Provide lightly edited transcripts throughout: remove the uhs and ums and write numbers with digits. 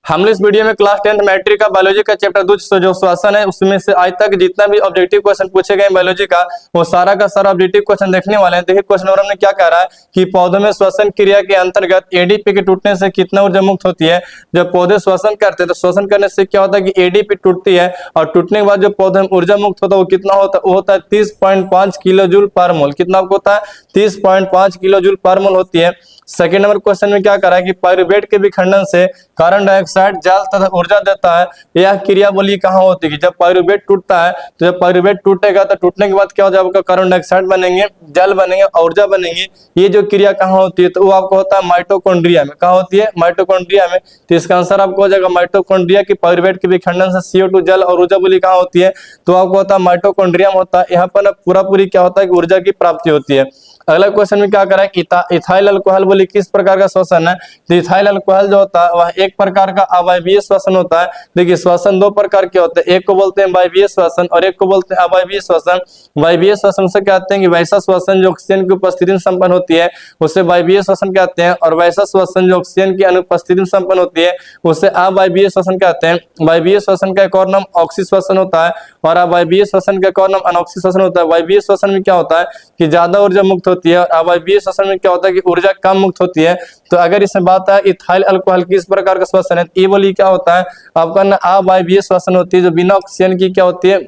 हम लोग इस वीडियो में क्लास 10th मैट्रिक का बायोलॉजी का चैप्टर 2 जो श्वसन है उसमें से आज तक जितना भी ऑब्जेक्टिव क्वेश्चन पूछे गए बायोलॉजी का वो सारा का सारा ऑब्जेक्टिव क्वेश्चन देखने वाले हैं। देखिए क्वेश्चन नंबर में क्या कह रहा है कि पौधों में श्वसन क्रिया के अंतर्गत एडीपी के टूटने से कितना ऊर्जा मुक्त होती है। जब पौधे श्वसन करते हैं तो श्वसन करने से क्या होता है कि एडीपी टूटती है और टूटने के बाद जो पौधे में ऊर्जा मुक्त होता है वो कितना होता है, वो होता है 30.5 किलो जूल पर मोल। कितना आपको होता है 30.5 किलो जूल पर मोल होती है। सेकेंड नंबर क्वेश्चन में क्या करा है कि पायरुवेट के विखंडन से कार्बन डाइऑक्साइड जल तथा ऊर्जा देता है। यह क्रिया बोलिए कहाँ होती है। जब पायरुवेट टूटता है तो जब पायरुवेट टूटेगा तो टूटने के बाद क्या हो जाएगा, कार्बन डाइऑक्साइड बनेंगे, जल बनेंगे, ऊर्जा बनेंगी। ये जो क्रिया कहाँ होती है तो वो आपको होता है माइटोकॉन्ड्रिया में। कहाँ होती है, माइटोकॉन्ड्रिया में। तो इसका आंसर आपको हो जाएगा माइटोकॉन्ड्रिया की पायरुवेट के विखंडन से CO2 जल और ऊर्जा बोली कहाँ होती है तो आपको होता है माइटोकॉन्ड्रिया में होता है। यहाँ पर पूरा पूरी क्या होता है कि ऊर्जा की प्राप्ति होती है। अगला क्वेश्चन में क्या करा है इथाइल अल्कोहल बोली किस प्रकार का श्वसन है। तो इथाइल अल्कोहल जो होता है वह एक प्रकार का अवायवीय श्वसन होता है। देखिए श्वसन दो प्रकार के होते हैं, एक को बोलते हैं वायवीय श्वसन और एक को बोलते हैं अवायवीय श्वसन। वायवीय श्वसन से कहते हैं कि वैसा श्वसन जो ऑक्सीजन की उपस्थिति में संपन्न होती है उसे वायवीय श्वसन कहते हैं, और वैसा श्वसन जो ऑक्सीजन की अनुपस्थिति में संपन्न होती है उसे अवायवीय श्वसन कहते हैं। वायवीय श्वसन का एक और नाम ऑक्सी श्वसन होता है और अवायवीय श्वसन का एक और नाम अनॉक्सी श्वसन होता है। वायवीय श्वसन में क्या होता है कि ज्यादा ऊर्जा मुक्त होती है और अवायवीय श्वसन में क्या होता है कि ऊर्जा कम मुक्त होती है। तो अगर इसमें बात है इथाइल अल्कोहल किस प्रकार का श्वसन है, ये बोली क्या होता है आपका ना अवायवीय श्वसन होती है जो बिना ऑक्सीजन की क्या होती है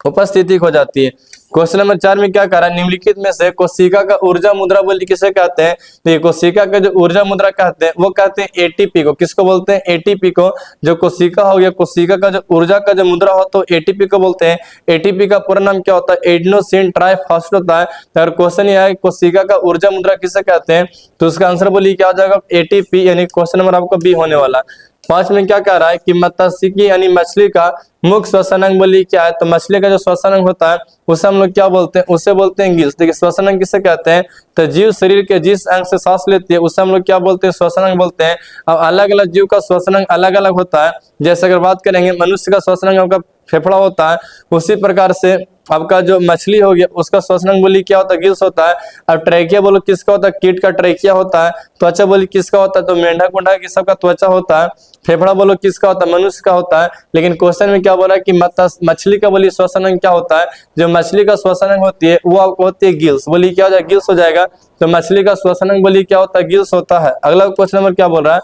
उपस्थिति हो जाती है। क्वेश्चन नंबर 4 में क्या करा, निम्नलिखित में से कोशिका का ऊर्जा मुद्रा बोली किसे कहते हैं। तो ये कोशिका का जो ऊर्जा मुद्रा कहते हैं वो कहते हैं एटीपी को। किसको बोलते हैं, एटीपी को। जो कोशिका हो गया, कोशिका का जो ऊर्जा का जो मुद्रा हो तो एटीपी को बोलते हैं। एटीपी का पूरा नाम क्या होता है, एडेनोसिन ट्राइफॉस्फेट होता है। अगर क्वेश्चन ये है कोशिका का ऊर्जा मुद्रा किसे कहते हैं तो उसका आंसर बोलिए क्या हो जाएगा, एटीपी, यानी क्वेश्चन नंबर आपको बी होने वाला। 5 में क्या कह रहा है कि मत्स्यिकी यानी मछली का मुख्य श्वसन अंग बोली क्या है। तो मछली का जो श्वसन अंग होता है उसे हम लोग क्या बोलते हैं, उसे बोलते हैं गिल्स। देखिए श्वसन अंग किसे कहते हैं तो जीव शरीर के जिस अंग से सांस लेती है उसे हम लोग क्या बोलते हैं, श्वसन अंग बोलते हैं। अब अलग अलग जीव का श्वसन अंग अलग अलग होता है। जैसे अगर बात करेंगे मनुष्य का श्वसन अंग आपका फेफड़ा होता है, उसी प्रकार से आपका जो मछली हो गया उसका श्वसन अंग बोली क्या होता है, गिल्स होता है। अब ट्रैकिया बोलो किसका होता है, कीट का ट्रैकिया होता है। त्वचा बोली किसका होता है तो मेंढक उंढक ये सब का त्वचा होता है। फेफड़ा बोलो किसका होता है, मनुष्य का होता है। लेकिन क्वेश्चन में क्या बोला कि मछली का बोली श्वसन अंग क्या होता है, जो मछली का श्वसन अंग होती है वो आपको होती है गिल्स। बोली क्या हो जाएगा, गिल्स हो जाएगा। तो मछली का श्वसन अंग बोली क्या होता है, गिल्स होता है। अगला क्वेश्चन नंबर क्या बोल रहा है,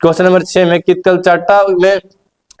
क्वेश्चन नंबर 6 में कि तलचट्टा में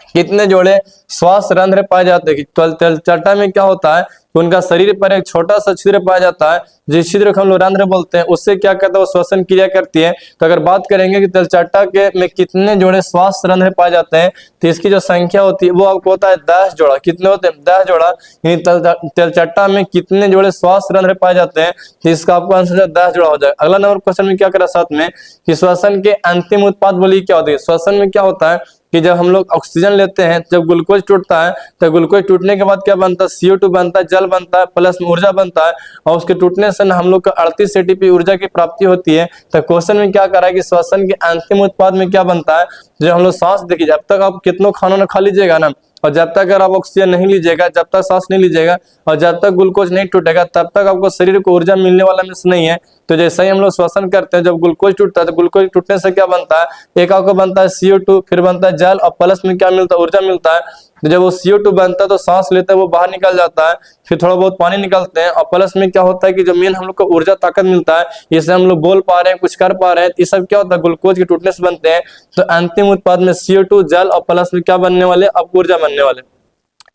कितने जोड़े श्वास रंध्र पाए जाते हैं। तलचट्टा में क्या होता है उनका शरीर पर एक छोटा सा छिद्र पाया जाता है, जिस छिद्र को हम लोग रंध्र बोलते हैं। उससे क्या करता है वो श्वसन क्रिया करती है। तो अगर बात करेंगे कि तलचट्टा के में कितने जोड़े श्वास रंध्र पाए जाते हैं तो इसकी जो संख्या होती है वो आपको होता है 10 जोड़ा। कितने होते हैं, 10 जोड़ा। यानी तलचट्टा में कितने जोड़े श्वास रंध्र पाए जाते हैं तो इसका आपको आंसर 10 जोड़ा हो जाएगा। अगला नंबर क्वेश्चन में क्या करा साथ में कि श्वसन के अंतिम उत्पाद बोली क्या होती है। श्वसन में क्या होता है कि जब हम लोग ऑक्सीजन लेते हैं जब ग्लूकोज टूटता है तो ग्लूकोज टूटने के बाद क्या बनता है, CO2 बनता है, जल बनता है, प्लस में ऊर्जा बनता है। और उसके टूटने से हम लोग को 38 ATP ऊर्जा की प्राप्ति होती है। तो क्वेश्चन में क्या करा है कि श्वसन के अंतिम उत्पाद में क्या बनता है, जो हम लोग सांस देखिए जब तक आप कितना खाना ना खा लीजिएगा ना, और जब तक अगर आप ऑक्सीजन नहीं लीजिएगा, जब तक सांस नहीं लीजिएगा और जब तक ग्लूकोज नहीं टूटेगा तब तक आपको शरीर को ऊर्जा मिलने वाला मिस नहीं है। तो जैसे ही हम लोग श्वसन करते हैं जब ग्लूकोज टूटता है तो ग्लूकोज टूटने से क्या बनता है, एक आपको बनता है CO2, फिर बनता है जल और प्लस में क्या मिलता है, ऊर्जा मिलता है। तो जब वो CO2 बनता है तो सांस लेते हैं वो बाहर निकल जाता है, फिर थोड़ा बहुत पानी निकलते हैं और प्लस में क्या होता है कि जो मेन हम लोग को ऊर्जा ताकत मिलता है, इससे हम लोग बोल पा रहे हैं, कुछ कर पा रहे हैं। ये सब क्या होता है ग्लूकोज के टूटने से बनते हैं। तो अंतिम उत्पाद में CO2 जल और प्लस में क्या बनने वाले, आपको ऊर्जा बनने वाले।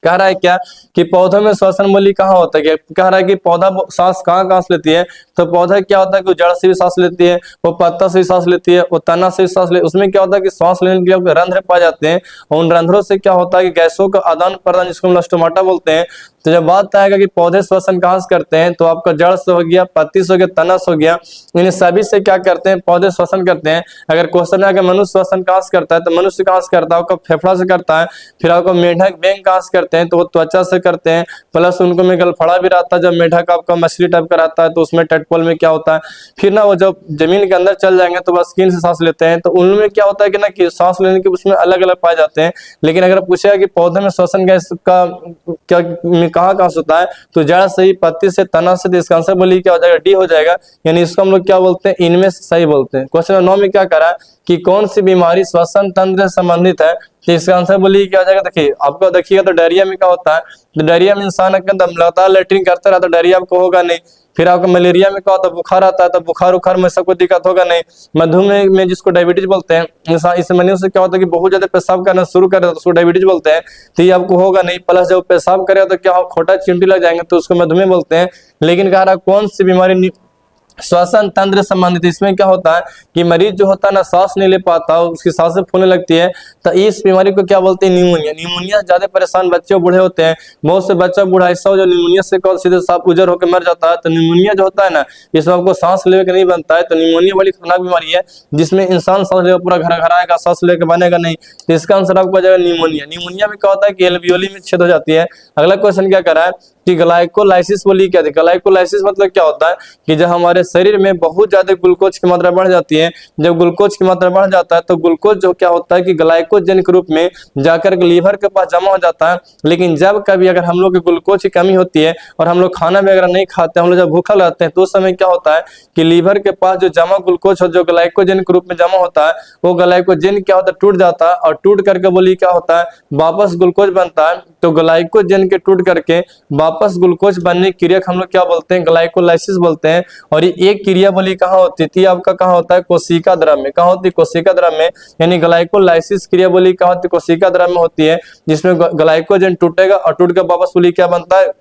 कह रहा है क्या कि पौधों में श्वसन बोली कहाँ होता है, कह रहा है कि पौधा सांस कहाँ लेती है। तो पौधा क्या होता है कि जड़ से भी सांस लेती है, वो पत्ता से भी सांस लेती है, वो तना से भी सांस लेती है। उसमें क्या होता है कि सांस लेने के लिए रंध्र पाए जाते हैं और उन रंध्रों से क्या होता है कि गैसों का आदान प्रदान, जिसको हम स्टोमाटा बोलते हैं। तो जब बात आएगा कि पौधे श्वसन कहाँ से करते हैं तो आपका जड़ से हो गया, पत्ती से हो गया, तना से हो गया, इन सभी से क्या करते हैं पौधे श्वसन करते हैं। अगर क्वेश्चन है कि मनुष्य श्वसन कहाँ से करता है तो मनुष्य कहाँ से करता है, आपका फेफड़ा से करता है। फिर आपको मेढक बैंग कहाँ से करते हैं तो वो त्वचा से करते हैं, प्लस उनको में गलफड़ा भी रहता है। जब मेढक आपका मछली टाइप का रहता है तो उसमें टेडपोल में क्या होता है, फिर ना वो जब जमीन के अंदर चल जाएंगे तो वह स्किन से सांस लेते हैं। तो उनमें क्या होता है कि ना कि सांस लेने के उसमें अलग अलग पाए जाते हैं। लेकिन अगर पूछेगा कि पौधे में श्वसन गैस का क्या कहाँ कहाँ से होता है, तो जड़ से ही, पत्ती से, तना से, तो इसका आंसर बोलिए क्या हो जाएगा, डी हो जाएगा। यानी इसको हम लोग क्या बोलते हैं, इनमें से सही बोलते हैं। क्वेश्चन नंबर 9 में क्या करा कि कौन सी बीमारी श्वसन तंत्र से संबंधित है, तो इसका आंसर बोलिए क्या हो जाएगा। देखिए आपको देखिएगा तो डायरिया में क्या होता है, तो डायरिया में इंसान लगातार लेटरिन करता रहा तो डायरिया आपको होगा नहीं। फिर आपको मलेरिया में क्या होता है, बुखार आता है, तो बुखार उखार में सबको दिक्कत होगा नहीं। मधुमेह में जिसको डायबिटीज बोलते हैं, इस महीने से क्या होता है कि बहुत ज्यादा पेशाब करना शुरू करे तो उसको डायबिटीज बोलते हैं, तो ये आपको होगा नहीं। प्लस जब पेशाब करेगा तो क्या खोटा चिमटी लग जाएंगे तो उसको मधुमेह बोलते हैं। लेकिन कह रहा कौन सी बीमारी श्वसन तंत्र संबंधित, इसमें क्या होता है कि मरीज जो होता है ना सांस नहीं ले पाता, उसकी सांसें फूलने लगती है, तो इस बीमारी को क्या बोलते हैं, निमोनिया। निमोनिया ज्यादा परेशान बच्चे और बूढ़े होते हैं। बहुत से बच्चा बूढ़ा ऐसा हो जो निमोनिया से सीधे साफ उजर होकर मर जाता है। तो निमोनिया जो होता है ना, इसमें आपको सांस लेने का नहीं बनता है, तो निमोनिया बड़ी खतरनाक बीमारी है जिसमें इंसान सांस लेकर पूरा घर घर आएगा, सांस लेकर बनेगा नहीं। तो इसका आंसर आपको आ जाएगा निमोनिया। निमोनिया में क्या होता है कि एल्वियोली में छेद हो जाती है। अगला क्वेश्चन क्या कर रहा है कि ग्लाइकोलाइसिस बोली क्या थी। ग्लाइकोलाइसिस मतलब क्या होता है कि जब हमारे शरीर में बहुत ज्यादा ग्लूकोज की मात्रा बढ़ जाती है, जब ग्लूकोज की मात्रा बढ़ जाता है तो ग्लूकोज जो क्या होता है कि ग्लाइकोजन के रूप में जाकर के लीवर के पास जमा हो जाता है। लेकिन जब कभी अगर हम लोग की ग्लूकोज की कमी होती है और हम लोग खाना वगैरह नहीं खाते, हम लोग जब भूखा रहते हैं, तो उस समय क्या होता है कि लीवर के पास जो जमा ग्लूकोज जो ग्लाइकोजन के रूप में जमा होता है, वो ग्लाइकोजन क्या होता है टूट जाता है, और टूट करके बोली क्या होता है वापस ग्लूकोज बनता है। तो ग्लाइकोजन के टूट करके वापस ग्लूकोज बनने की क्रिया को हम लोग क्या बोलते हैं, ग्लाइकोलाइसिस बोलते हैं। और ये एक क्रिया बोली कहाँ होती थी आपका, कहाँ होता है कोशिका द्रव में। कहाँ होती है, कोशिका द्रव में। यानी ग्लाइकोलाइसिस क्रिया बोली कहाँ होती है, कोशिका द्रव में होती है, जिसमें ग्लाइकोजन टूटेगा और टूट कर वापस बोली क्या बनता है,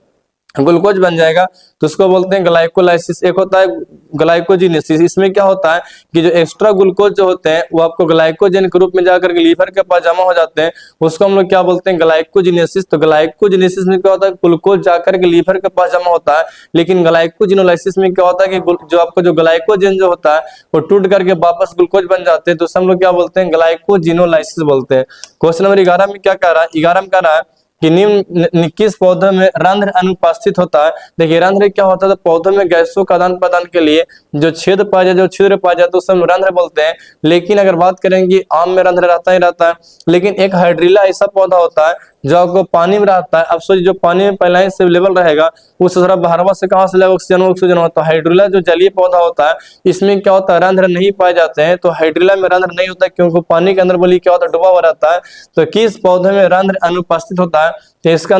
ग्लूकोज बन जाएगा, तो उसको बोलते हैं ग्लाइकोलाइसिस। एक होता है ग्लाइकोजिनेसिस। इसमें क्या होता है कि जो एक्स्ट्रा ग्लूकोज जो होते हैं वो आपको ग्लाइकोजन के रूप में जाकर के लीवर के पास जमा हो जाते हैं, उसको हम लोग क्या बोलते हैं, ग्लाइकोजिनेसिस। तो ग्लाइकोजिनेसिस में क्या होता है, ग्लूकोज जाकर के लीवर के पास जमा होता है। लेकिन ग्लाइकोजिनोलाइसिस में क्या होता है कि जो आपको जो ग्लाइकोजन जो होता है वो टूट करके वापस ग्लूकोज बन जाते हैं, तो हम लोग क्या बोलते हैं, ग्लाइकोजिनोलाइसिस बोलते हैं। क्वेश्चन नंबर 11 में क्या कह रहा है, 11 में कह रहा है कि निम्न किस पौधे में रंध्र अनुपस्थित होता है। देखिए रंध्र क्या होता है, तो पौधों में गैसों का आदान प्रदान के लिए जो छेद पाया जाए, जो छिद्र पाया जाए, तो उसे हम रंध्र बोलते हैं। लेकिन अगर बात करेंगे आम में रंध्र रहता ही रहता है, लेकिन एक हाइड्रिला ऐसा पौधा होता है जो आपको पानी में रहता है। अब सोचिए जो पानी में पहले ही से लेवल रहेगा, उस तरह बाहरवा से कहाँ से लेगा ऑक्सीजन होता है। हाइड्रिला जो जलीय पौधा होता है, इसमें क्या होता है, रंध्र नहीं पाए जाते हैं। तो हाइड्रिला में रंध्र नहीं होता क्योंकि पानी के अंदर बोली क्या होता है, डूबा हुआ रहता है। तो किस पौधे में रंध्र अनुपस्थित होता है, तो इसका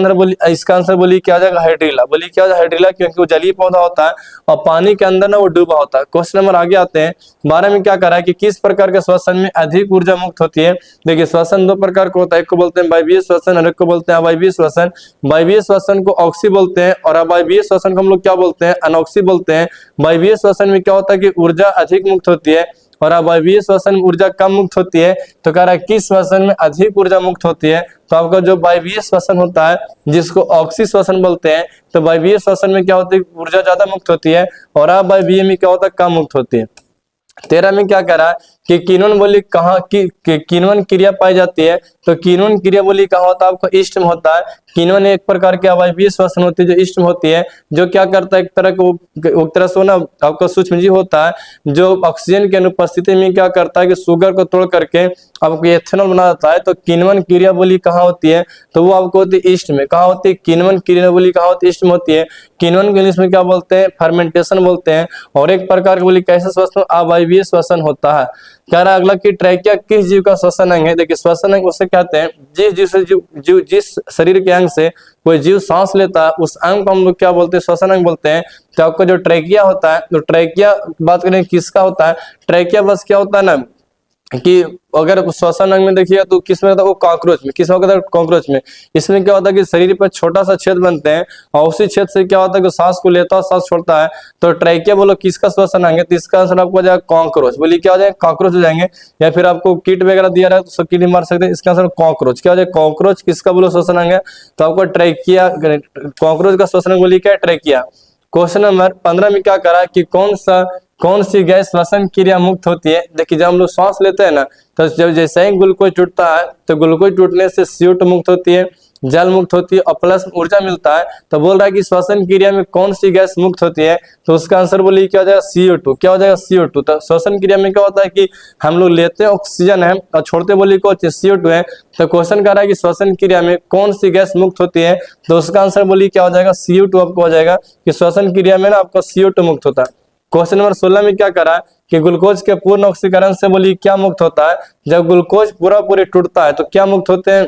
आंसर बोली क्या आ जाएगा, हाइड्रिला। बोली क्या हो जाएगा, हाइड्रिला, क्योंकि वो जलीय पौधा होता है और पानी के अंदर ना वो डूबा होता है। क्वेश्चन नंबर आगे आते हैं 12 में क्या करा है कि किस प्रकार के श्वसन में अधिक ऊर्जा मुक्त होती है। देखिए श्वसन दो प्रकार का होता है, एक को बोलते हैं वायवीय श्वसन और एक को बोलते हैं अवायवीय श्वसन। वायवीय श्वसन को ऑक्सी बोलते हैं और अवायवीय श्वसन को हम लोग क्या बोलते हैं, अनॉक्सी बोलते हैं। वायवीय श्वसन में क्या होता है कि ऊर्जा अधिक मुक्त होती है और अवायवीय श्वसन में ऊर्जा कम मुक्त होती है। तो कह रहा है किस श्वसन में अधिक ऊर्जा मुक्त होती है, तो आपका जो वायवीय श्वसन होता है जिसको ऑक्सी श्वसन बोलते हैं, तो वायवीय श्वसन में क्या होती है, ऊर्जा ज्यादा मुक्त होती है और अवायवीय में क्या होता है, कम मुक्त होती है। 13 में क्या कह रहा है कि किण्वन बोली कहाँ की किण्वन क्रिया पाई जाती है, तो किण्वन क्रिया बोली कहाँ होता है, आपको ईस्ट में होता है। किण्वन एक प्रकार की अवायवीय श्वसन होती है जो ईस्ट में होती है, जो क्या करता है, एक तरह से ना आपका सूक्ष्मजीव होता है जो ऑक्सीजन की अनुपस्थिति में क्या करता है कि शुगर को तोड़ करके आपको एथेनॉल बना देता है। तो किण्वन क्रिया बोली कहाँ होती है, तो वो आपको होती है ईस्ट में। कहाँ होती है, किण्वन क्रिया बोली कहाँ होती है, ईस्ट में होती है। किण्वन के इंग्लिश में क्या बोलते हैं, फर्मेंटेशन बोलते हैं। और एक प्रकार की बोली कैसे श्वसन, अवायवीय श्वसन होता है। कह रहा अगला कि ट्रैकिया किस जीव का श्वसन अंग है। देखिए श्वसन अंग उसे कहते हैं जिस शरीर के अंग से कोई जीव सांस लेता है उस अंग को हम लोग क्या बोलते हैं, श्वसन अंग बोलते हैं। तो आपको जो ट्रैकिया होता है, तो ट्रैकिया बात करें किसका होता है, ट्रैकिया बस क्या होता है ना कि अगर श्वसन अंग में देखिए तो किसमें होता है, वो कॉकरोच में। किसमें होता है, कॉकरोच में। इसमें क्या होता है कि शरीर पर छोटा सा छेद बनते हैं और उसी छेद से क्या होता है कि सांस को लेता है, सांस छोड़ता है। तो ट्रैकिया बोलो किसका श्वसन अंग है, तो इसका आंसर आपको हो जाएगा कॉकरोच। बोलिए क्या हो जाएगा, कॉकरोच हो जाएंगे। या फिर आपको कीट वगैरह दिया रहा है तो सब कीट मार सकते हैं, इसका आंसर कॉकरोच। क्या हो जाएगा, कॉकरोच किसका बोलो श्वसन अंग है, तो आपको ट्रैकिया कॉकरोच का श्वसन अंग बोलिए क्या है, ट्रैकिया। क्वेश्चन नंबर 15 में क्या करा कि कौन सी गैस श्वसन क्रिया मुक्त होती है। देखिए जब हम लोग सांस लेते हैं ना, तो जब जैसे ही ग्लूकोज टूटता है तो ग्लूकोज टूटने से CO2 मुक्त होती है जल मुक्त होती है और प्लस ऊर्जा मिलता है। तो बोल रहा है कि श्वसन क्रिया में कौन सी गैस मुक्त होती है, तो उसका आंसर बोलिए क्या हो जाएगा, CO2। क्या हो जाएगा, CO2। तो श्वसन क्रिया में क्या होता है कि हम लोग लेते हैं ऑक्सीजन है और छोड़ते बोलिए कौन सी, CO2 है। तो क्वेश्चन कर रहा है कि श्वसन क्रिया में कौन सी गैस मुक्त होती है, तो उसका आंसर बोलिए क्या हो जाएगा, CO2 आपको हो जाएगा कि श्वसन क्रिया में ना आपका CO2 मुक्त होता है। क्वेश्चन नंबर 16 में क्या करा है कि ग्लूकोज के पूर्ण ऑक्सीकरण से बोलिए क्या मुक्त होता है, जब ग्लूकोज पूरा पूरी टूटता है तो क्या मुक्त होते हैं,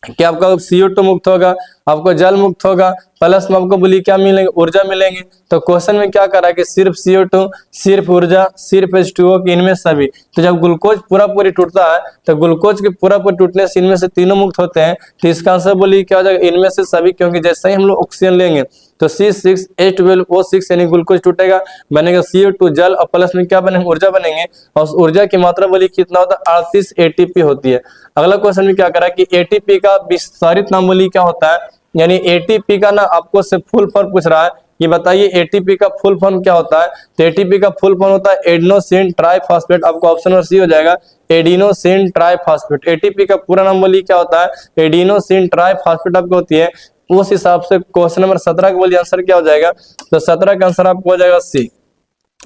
कि आपका CO2 मुक्त होगा, आपको जल मुक्त होगा, प्लस में आपको बोलिए क्या मिलेंगे, ऊर्जा मिलेंगे। तो क्वेश्चन में क्या करा कि सिर्फ CO2, सिर्फ ऊर्जा, सिर्फ H2O कि इनमें सभी। तो जब ग्लूकोज पूरा पूरी टूटता है तो ग्लूकोज के पूरा पूरी टूटने से इनमें से तीनों मुक्त होते हैं। तो इसका आंसर बोलिए क्या हो जाएगा, इनमें से सभी, क्योंकि जैसे ही हम लोग ऑक्सीजन लेंगे तो C6H12O6 यानी ग्लूकोज टूटेगा, बनेगा CO2 जल और प्लस में क्या बनेंगे, ऊर्जा बनेंगे। और उस ऊर्जा की मात्रा बोलिए कितना होता है, 38 ATP होती है। अगला क्वेश्चन में क्या करा कि ATP का विस्तारित नाम बोलिए क्या होता है, यानी ATP का ना आपको से फुल फॉर्म पूछ रहा है कि बताइए ATP का फुल फॉर्म क्या होता है। तो ATP का फुल फॉर्म होता है एडिनोसिन ट्राइफॉस्फेट। आपको ऑप्शन नंबर सी हो जाएगा, एडिनोसिन ट्राइफॉस्फेट। ATP का पूरा नाम बोलिए क्या होता है, एडिनोसिन ट्राइफॉस्फेट आपको होती है। उस हिसाब से क्वेश्चन नंबर 17 का बोलिए आंसर क्या हो जाएगा, तो 17 का आंसर आपको हो जाएगा सी।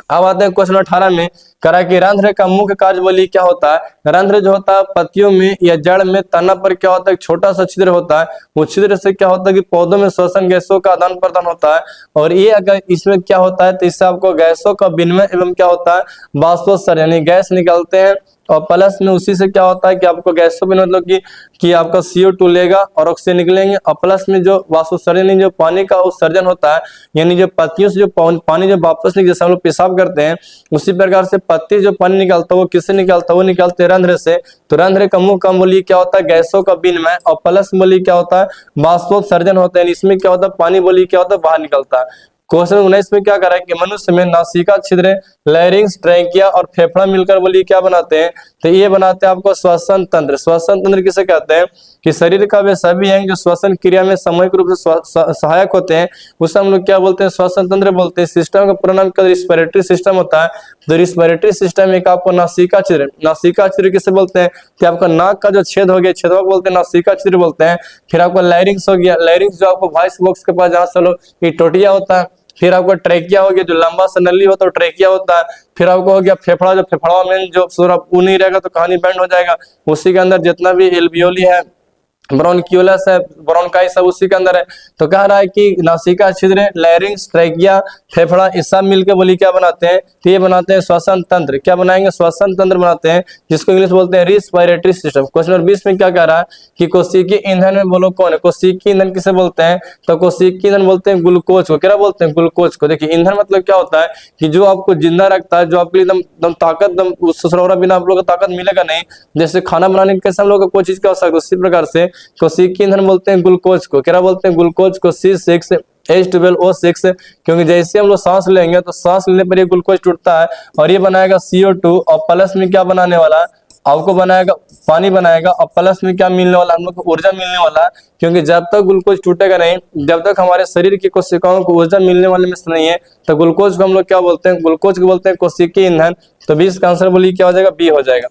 अब आते हैं क्वेश्चन 18 में, करा कि रंध्र का मुख्य कार्य बोलिए क्या होता है। रंध्र जो होता है पत्तियों में या जड़ में तना पर क्या होता है, छोटा सा छिद्र होता है। वो छिद्र से क्या होता है कि पौधों में श्वसन गैसों का आदान प्रदान होता है। और ये अगर इसमें क्या होता है तो इससे आपको गैसों का विनिमय एवं क्या होता है, वाष्पोत्सर्जन यानी गैस निकलते हैं। और प्लस में उसी से क्या होता है कि आपको गैसों में मतलब कि आपका CO2 लेगा और ऑक्सीजन निकलेंगे। और प्लस में जो वाष्पोत्सर्जन जो पानी का उत्सर्जन होता है, यानी जो पत्तियों से जो पानी जो वापस निकल, जैसे हम लोग पेशाब करते हैं उसी प्रकार से पत्ती जो पानी निकलता है वो किससे निकलता है, वो निकलते हैं रंध्र से। तो रंध्र का मुख्य काम बोलिए क्या होता है, गैसों का विनिमय। और प्लस बोलिए क्या होता है, वाष्पोत्सर्जन होता है। इसमें क्या होता है, पानी बोलिए क्या होता है, बाहर निकलता है। क्वेश्चन 19 में क्या करा है कि मनुष्य में नासिका छिद्र, लैरिंक्स, ट्रैकिया और फेफड़ा मिलकर बोलिए क्या बनाते हैं, तो ये बनाते हैं आपको श्वसन तंत्र। श्वसन तंत्र किसे कहते हैं कि शरीर का वे सभी अंग जो श्वसन क्रिया में सामूहिक रूप से सहायक होते हैं उसे हम लोग क्या बोलते हैं, श्वसन तंत्र बोलते हैं। सिस्टम का पूरा नाम क्या, रिस्पिरेटरी सिस्टम होता है। तो रिस्पिरेटरी सिस्टम एक आपको नासिका छिद्र, नासिका छिद्र किसे बोलते हैं कि आपका नाक का जो छेद हो गया छेदवा बोलते हैं, नासिका छिद्र बोलते हैं। फिर आपका लैरिंक्स हो गया, लैरिंक्स जो आपको वॉइस बॉक्स के पास जहाँ से लोग ये टोटिया होता है। फिर आपको ट्रेकिया हो गया जो लंबा सा नली होता है, ट्रेकिया होता है। फिर आपको हो गया फेफड़ा, जो फेफड़ा में जो पूरा ऊ नहीं रहेगा तो कहानी बैंड हो जाएगा। उसी के अंदर जितना भी एल्वियोली है, ब्रोंकियोलस है, ब्रोंकाई सब उसी के अंदर है। तो कह रहा है कि नासिका छिद्र, लैरिंक्स, ट्रैकिया, फेफड़ा ये सब मिलकर बोली क्या बनाते हैं, तो ये बनाते हैं श्वसन तंत्र। क्या बनाएंगे, श्वसन तंत्र बनाते हैं, जिसको इंग्लिश बोलते हैं रिस्पिरेटरी सिस्टम। क्वेश्चन नंबर 20 में क्या कह रहा है कि कोशिकीय ईंधन में बोलो कौन है, कोशिकीय ईंधन किसे बोलते हैं, तो कोशिकीय ईंधन बोलते हैं ग्लूकोज को। क्या बोलते हैं, ग्लूकोज को। देखिए ईंधन मतलब क्या होता है कि जो आपको जिंदा रखता है, जो आपके लिए एकदम ताकत, उससे बिना आप लोग को ताकत मिलेगा नहीं। जैसे खाना बनाने के कैसे हम लोग को कोई चीज की आवश्यकता, उसी प्रकार से कोशिकीय ईंधन बोलते हैं ग्लूकोज को। क्या बोलते हैं, ग्लूकोज को C6H12O6। क्योंकि जैसे हम लोग सांस लेंगे तो सांस लेने पर ये ग्लूकोज टूटता है और ये बनाएगा CO2। और प्लस में क्या बनाने वाला है, आपको बनाएगा पानी बनाएगा। और प्लस में क्या मिलने वाला, हम लोग को ऊर्जा मिलने वाला है। क्योंकि जब तक ग्लूकोज टूटेगा नहीं, जब तक हमारे शरीर की कोशिकाओं को ऊर्जा मिलने वाले में से नहीं है, तो ग्लूकोज को हम लोग क्या बोलते हैं, ग्लूकोज को बोलते हैं कोशिकीय ईंधन। तो 20 का आंसर बोलिए क्या हो जाएगा, बी हो जाएगा।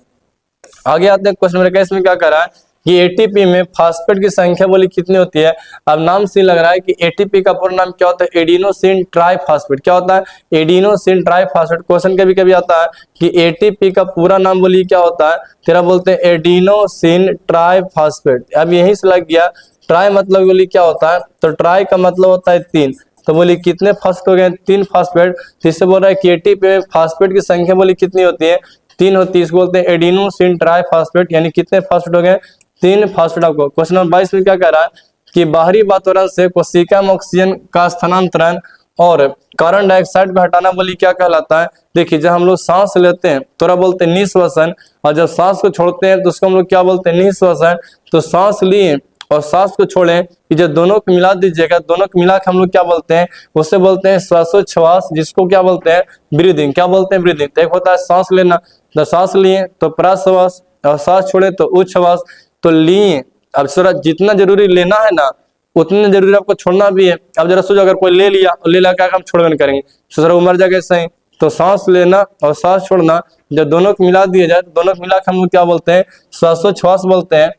आगे आते हैं क्वेश्चन नंबर 21 में क्या कर रहा है कि ATP में फास्फेट की संख्या बोली कितनी होती है। अब नाम से लग रहा है कि ATP का पूरा नाम क्या होता है, एडिनोसिन ट्राइफॉस्फेट। क्या होता है, एडिनोसिन ट्राइफॉस्फेट। क्वेश्चन कभी कभी आता है कि ATP का पूरा नाम बोलिए क्या होता है, तेरा बोलते हैं एडिनोसिन ट्राइफॉस्फेट। अब यहीं से लग गया, ट्राई मतलब बोलिए क्या होता है, तो ट्राई का मतलब होता है 3। तो बोलिए कितने फास्फेट हो गए, 3 फास्फेट। तो इससे बोल रहा है कि ATP में फास्फेट की संख्या बोली कितनी होती है, 3 होती है। इसको बोलते हैं एडिनोसिन ट्राइफॉस्फेट, यानी कितने फास्फेट हो गए, 3 फास्फेट। आपको क्वेश्चन नंबर 22 में क्या कह रहा है कि बाहरी वातावरण से कोशिका में ऑक्सीजन का स्थानांतरण और कार्बन डाइऑक्साइड को हटाना बोली क्या कहलाता है। देखिए जब हम लोग सांस लेते हैं तो बोलते हैं निःश्वसन, और जब सांस को छोड़ते हैं तो उसको हम लोग क्या बोलते हैं, निःश्वसन। तो सांस लिए और सांस को छोड़ें, कि जब दोनों को मिला दीजिएगा, दोनों को मिला के हम लोग क्या बोलते हैं, उससे बोलते हैं श्वासोच्छ्वास, जिसको क्या बोलते हैं, ब्रीदिंग। क्या बोलते हैं, ब्रीदिंग। तो एक होता है सांस लेना, तो सांस लिए तो प्रश्वास, और सांस छोड़े तो उच्छ्वास। तो लिए, अब सर जितना जरूरी लेना है ना उतने जरूरी आपको छोड़ना भी है। अब जरा सोचो, अगर कोई ले लिया और ले ला क्या हम छोड़वे नहीं करेंगे, तो सर उमर जाएगा सही। तो सांस लेना और सांस छोड़ना जब दोनों को मिला दिया जाए तो दोनों को मिला के हम लोग क्या बोलते हैं, श्वासोच्छ्वास बोलते हैं।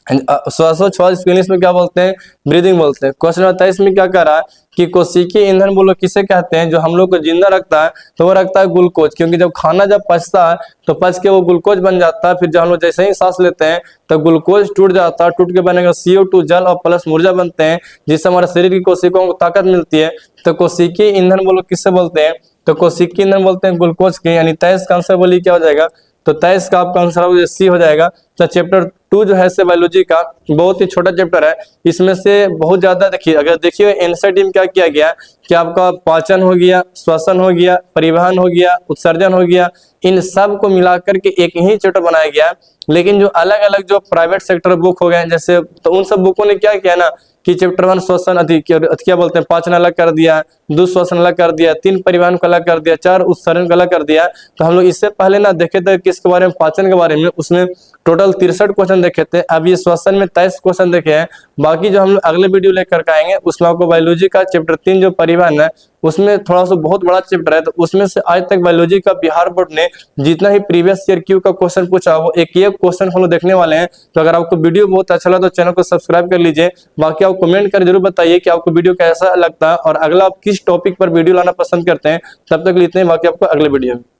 श्वासोच्छ्वास इसको इंग्लिश में क्या बोलते हैं, ब्रीदिंग बोलते हैं। क्वेश्चन 23 में क्या कह रहा है कि कोशिकीय ईंधन बोलो किसे कहते हैं, जो हम लोग को जिंदा रखता है तो वो रखता है ग्लूकोज, क्योंकि जब खाना जब पचता है तो पच के वो ग्लूकोज बन जाता है, फिर जब हम लोग जैसे ही सांस लेते हैं तो ग्लूकोज टूट जाता है, टूट के बनेगा CO2 जल और प्लस ऊर्जा बनते हैं, जिससे हमारे शरीर की कोशिकाओं को ताकत मिलती है। तो कोशिकीय ईंधन बोलो किससे बोलते हैं, तो कोशिकीय ईंधन बोलते हैं ग्लूकोज के। यानी 23 का आंसर बोलिए क्या हो जाएगा, तो 23 का आपका आंसर सी हो जाएगा। तो चैप्टर 2 जो है से बायोलॉजी का बहुत ही छोटा चैप्टर है, इसमें से बहुत ज्यादा देखिए, अगर देखिए एनसीईआरटी में क्या किया गया कि आपका पाचन हो गया, श्वसन हो गया, परिवहन हो गया, उत्सर्जन हो गया, इन सब को मिलाकर के एक ही चैप्टर बनाया गया। लेकिन जो अलग अलग जो प्राइवेट सेक्टर बुक हो गए जैसे, तो उन सब बुकों ने क्या किया ना कि चैप्टर 1 श्वसन क्या बोलते हैं पाचन अलग कर दिया, 2 श्वसन अलग कर दिया, 3 परिवहन को अलग कर दिया, 4 उत्सर्जन को अलग कर दिया। तो हम लोग इससे पहले ना देखे थे किसके बारे में, पाचन के बारे में, उसमें टोटल 63 क्वेश्चन देखे थे। अब ये श्वसन में 23 क्वेश्चन देखे हैं। बाकी जो हम लोग अगले वीडियो लेकर के आएंगे उसमें आपको बायोलॉजी का चैप्टर 3 जो परिवहन है उसमें थोड़ा सा बहुत बड़ा चैप्टर है, तो उसमें से आज तक बायोलॉजी का बिहार बोर्ड ने जितना ही प्रीवियस ईयर क्यू का क्वेश्चन पूछा वो एक क्वेश्चन हम लोग देखने वाले हैं। तो अगर आपको वीडियो बहुत अच्छा लगा तो चैनल को सब्सक्राइब कर लीजिए। बाकी आप कमेंट कर जरूर बताइए कि आपको वीडियो कैसा लगता है और अगला आप किस टॉपिक पर वीडियो लाना पसंद करते हैं। तब तक लेते हैं, बाकी आपको अगले वीडियो में।